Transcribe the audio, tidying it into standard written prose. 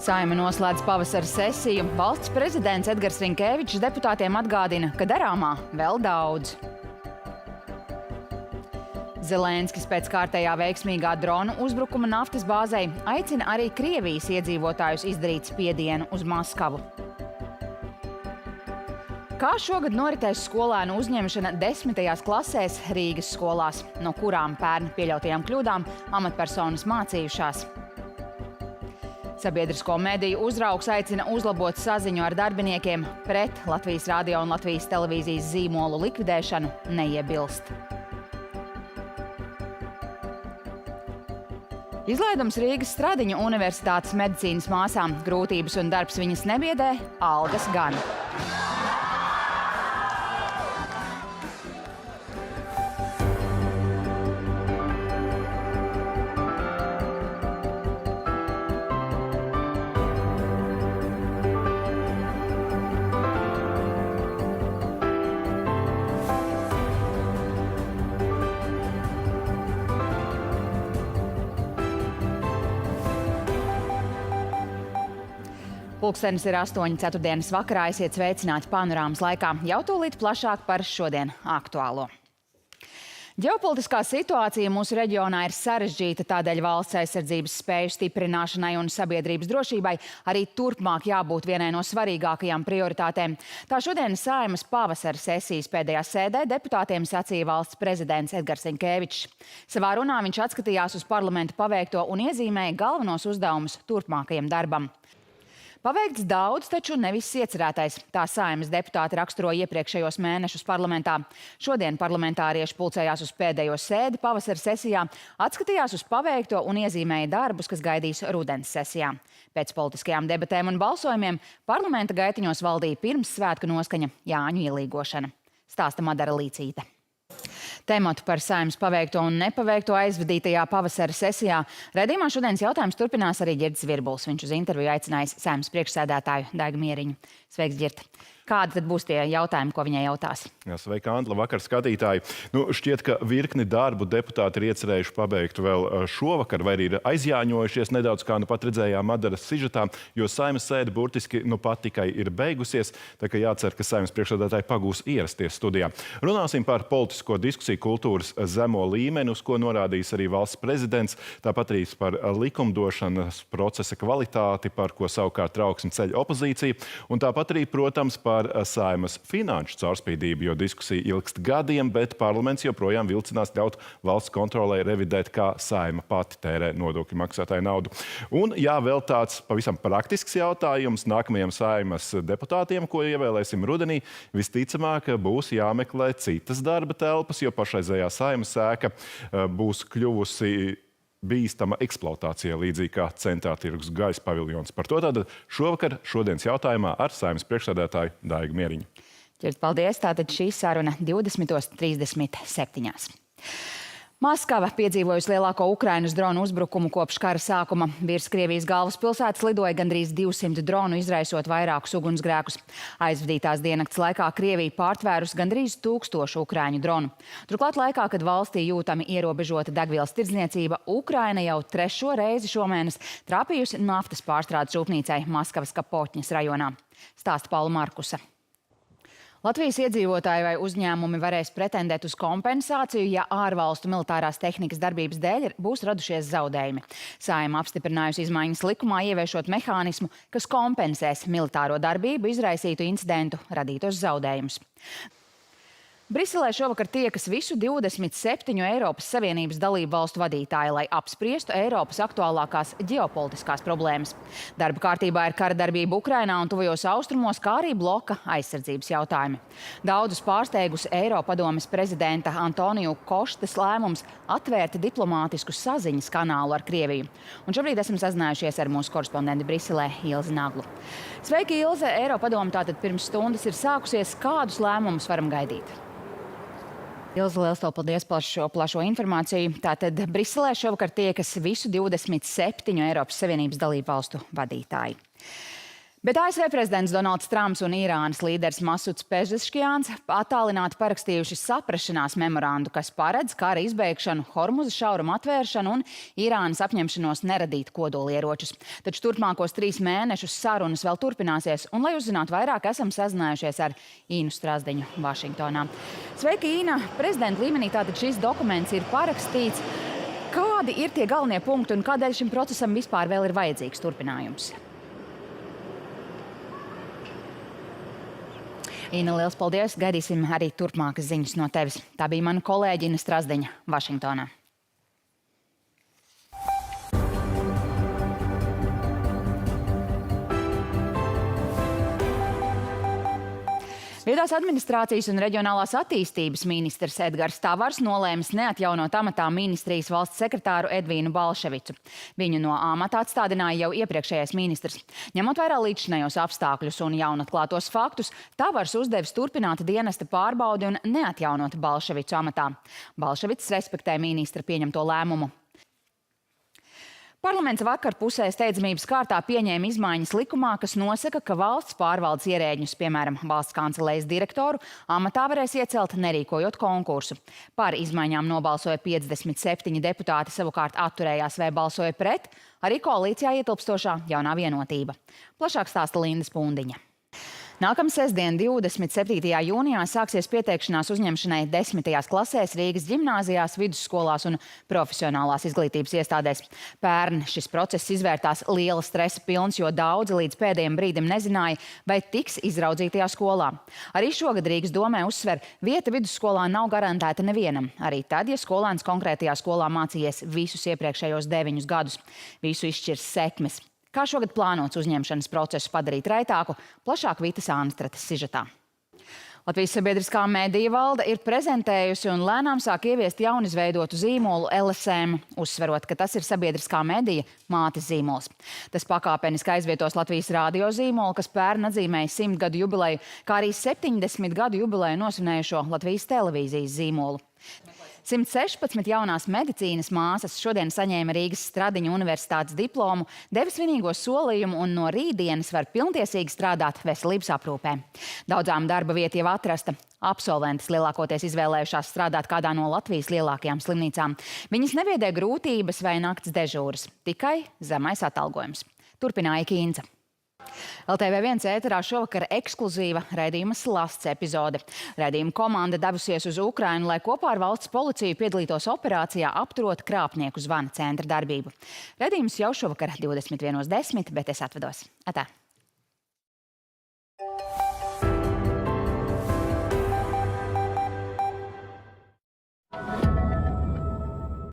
Saeima noslēdz pavasara sesiju. Valsts prezidents Edgars Rinkēvičs deputātiem atgādina, ka darāmā vēl daudz. Zelenskis pēc kārtējā veiksmīgā dronu uzbrukuma naftas bāzei aicina arī Krievijas iedzīvotājus izdarīt spiedienu uz Maskavu. Kā šogad noritēs skolēnu uzņemšana 10. klasēs Rīgas skolās, no kurām pērn pieļautajām kļūdām amatpersonas mācījušās? Sabiedrisko mediju uzraugs aicina uzlabot saziņu ar darbiniekiem, pret Latvijas radio un Latvijas televīzijas zīmolu likvidēšanu neiebilst. Izlaidums Rīgas Stradiņu Universitātes medicīnas māsām. Grūtības un darbs viņas nebiedē, algas gan. Pulkstenis ir 8 ceturtdienas vakarā. Esiet sveicināti panorāmas laikā. Jau tūlīt plašāk par šodien aktuālo. Ģeopolitiskā situācija mūsu reģionā ir sarežģīta, tādēļ valsts aizsardzības spēju stiprināšanai un sabiedrības drošībai arī turpmāk jābūt vienai no svarīgākajām prioritātēm. Tā šodien Saeimas pavasara sesijas pēdējā sēdē deputātiem sacīja valsts prezidents Edgars Rinkēvičs. Savā runā viņš atskatījās uz parlamenta paveikto un iezīmēja galvenos uzdevumus turpmākajam darbam. Paveikts daudz, taču nevis iecerētais. Tā Saeimas deputāti raksturo iepriekšējos mēnešus parlamentā. Šodien parlamentārieši pulcējās uz pēdējo sēdi pavasara sesijā, atskatījās uz paveikto un iezīmēja darbus, kas gaidīs rudens sesijā. Pēc politiskajām debatēm un balsojumiem parlamenta gaitiņos valdīja pirmssvētku noskaņa Jāņu ielīgošana. Stāsta Madara Līcīte. Tematu par Saeimas paveikto un nepaveikto aizvadītajā pavasara sesijā redzījumā šodienas jautājums turpinās arī Ģirds Virbuls. Viņš uz interviju aicinājis Saeimas priekšsēdētāju Daigu Mieriņu. Sveiks, Ģirt! Kādi tad būs tie jautājumi, ko viņai jautās? Jā, sveika, Andla, vakar skatītāji. Šķiet, ka virkni darbu deputāti ir iecerējuši pabeigt vēl šovakar, vai arī ir aizjāņojušies nedaudz, kā nu pat redzējām Madaras sižetā, jo Saeimas sēde burtiski nu pat tikai ir beigusies, tā ka jācer, ka Saeimas priekšsēdētāji pagūs ierasties studijā. Runāsim par politisko diskusiju kultūras zemo līmeni, uz ko norādījis arī valsts prezidents, tāpat arī par likumdošanas procesa kvalitāti, par ko savukārt trauksmi ceļ opozīcija, un tāpat arī, protams, par Saeimas finanšu caurspīdību, jo diskusija ilgst gadiem, bet parlaments joprojām vilcinās ļaut valsts kontrolē revidēt, kā Saeima pati tērē nodokļu maksātāju naudu. Un jā, vēl tāds pavisam praktisks jautājums nākamajiem Saeimas deputātiem, ko ievēlēsim rudenī, visticamāk būs jāmeklē citas darba telpas, jo pašreizējā Saeimas ēka būs kļuvusi bīstama eksploatācija, līdzīgi kā centrā tirgus gaisa paviljons. Par to tātad šovakar šodienas jautājumā ar Saeimas priekšsēdētāju Daigu Mieriņu. Ģirt, paldies. Tātad šī saruna 20:37. Maskava piedzīvojusi lielāko Ukrainas dronu uzbrukumu kopš kara sākuma. Virs Krievijas galvaspilsētas lidoja gandrīz 200 dronu, izraisot vairākus ugunsgrēkus. Aizvadītās diennakts laikā Krievija pārtvērus gandrīz 1000 ukraiņu dronu. Turklāt laikā, kad valstī jūtami ierobežota degvielas tirdzniecība, Ukraina jau 3. reizi šomēnes trāpījusi naftas pārstrādes rūpnīcai Maskavas Kapotņas rajonā. Stāsta Paula Markusa. Latvijas iedzīvotāji vai uzņēmumi varēs pretendēt uz kompensāciju, ja ārvalstu militārās tehnikas darbības dēļ būs radušies zaudējumi. Saeima apstiprinājusi izmaiņas likumā, ieviešot mehānismu, kas kompensēs militāro darbību izraisītu incidentu radītos zaudējumus. Briselē šovakar tiekas visu 27 Eiropas Savienības dalību valstu vadītāji, lai apspriestu Eiropas aktuālākās ģeopolitiskās problēmas. Darba kārtībā ir kara darbība Ukrainā un tuvajos austrumos, kā arī bloka aizsardzības jautājumi. Daudzus pārsteigus Eiropadomes prezidenta Antoniju Koštas lēmums atvērt diplomātisku saziņas kanālu ar Krieviju. Un šobrīd esam sazinājušies ar mūsu korespondentu Briselē, Ilzi Naglu. Sveiki, Ilze! Eiropadome tātad pirms stundas ir sākusies. Kādus lēmumus varam gaidīt? Ilze, liels tev paldies par šo plašo informāciju. Tātad Briselē šovakar tiekas visu 27 Eiropas Savienības dalību valstu vadītāji. Bet ASV prezidents Donalds Trumps un Irānas līderis Masuds Pezeškians attālināti parakstījuši saprašanās memorandu, kas paredz kara izbeigšanu, Hormuza šauruma atvēršanu un Irānas apņemšanos neradīt kodolieročus. Taču turpmākos 3 mēnešus sarunas vēl turpināsies, un, lai uzzinātu vairāk, esam sazinājušies ar Īnu Strazdiņu Vašingtonā. Sveiki, Īna! Prezidenta līmenī tātad šis dokuments ir parakstīts. Kādi ir tie galvenie punkti un kādēļ šim procesam vispār vēl ir vajadzīgs turpinājums? Īna, liels paldies! Gaidīsim arī turpmākas ziņas no tevis. Tā bija mana kolēģe Īna Strazdiņa Vašingtonā. Viedās administrācijas un reģionālās attīstības ministrs Edgars Tavars nolēmis neatjaunot amatā ministrijas valsts sekretāru Edvīnu Balševicu. Viņu no amata atstādināja jau iepriekšējais ministrs. Ņemot vērā līdzinējos apstākļus un jaunatklātos faktus, Tavars uzdevis turpināt dienesta pārbaudi un neatjaunot Balševicu amatā. Balševics respektē ministra pieņemto lēmumu. Parlaments vakar pusē steidzamības kārtā pieņēma izmaiņas likumā, kas nosaka, ka valsts pārvaldes ierēģņus, piemēram, valsts kancelejas direktoru, amatā varēs iecelt nerīkojot konkursu. Par izmaiņām nobalsoja 57 deputāti, savukārt atturējās vai balsoja pret arī koalīcijā ietilpstošā Jaunā vienotība. Plašāk stāsta Linda Spundiņa. Nākamā sestdien, 27. jūnijā, sāksies pieteikšanās uzņemšanai 10. klasēs Rīgas ģimnāzijās, vidusskolās un profesionālās izglītības iestādēs. Pērn šis process izvērtās liela stresa pilns, jo daudzi līdz pēdējiem brīdim nezināja, vai tiks izraudzītajā skolā. Arī šogad Rīgas domē uzsver, vieta vidusskolā nav garantēta nevienam. Arī tad, ja skolēns konkrētajā skolā mācījies visus iepriekšējos 9 gadus. Visu izšķirs sekmes. Kā šogad plānots uzņemšanas procesu padarīt raitāku, plašāk Vitas Ānstrates sižetā. Latvijas sabiedriskā mediju valde ir prezentējusi un lēnām sāk ieviest jaunizveidotu zīmolu LSM, uzsverot, ka tas ir sabiedriskā medija mātes zīmols. Tas pakāpeniski aizvietos Latvijas radio zīmolu, kas pērn atzīmēja 100 gadu jubileju, kā arī 70 gadu jubileju nosvinējušo Latvijas televīzijas zīmolu. 116 jaunās medicīnas māsas šodien saņēma Rīgas Stradiņu universitātes diplomu, deva svinīgo solījumu un no rītdienas var pilntiesīgi strādāt veselības aprūpē. Daudzām darba vieta jau atrasta. Absolventas lielākoties izvēlējušās strādāt kādā no Latvijas lielākajām slimnīcām. Viņas neviedē grūtības vai nakts dežūras, tikai zemais atalgojums. Turpināja Kīnca. LTV1 ēterā šovakar ekskluzīva raidījuma Slasts epizode. Raidījuma komanda devusies uz Ukrainu, lai kopā ar valsts policiju piedalītos operācijā apturot krāpnieku zvana centra darbību. Raidījums jau šovakar 21:10, bet es atvados. Atā!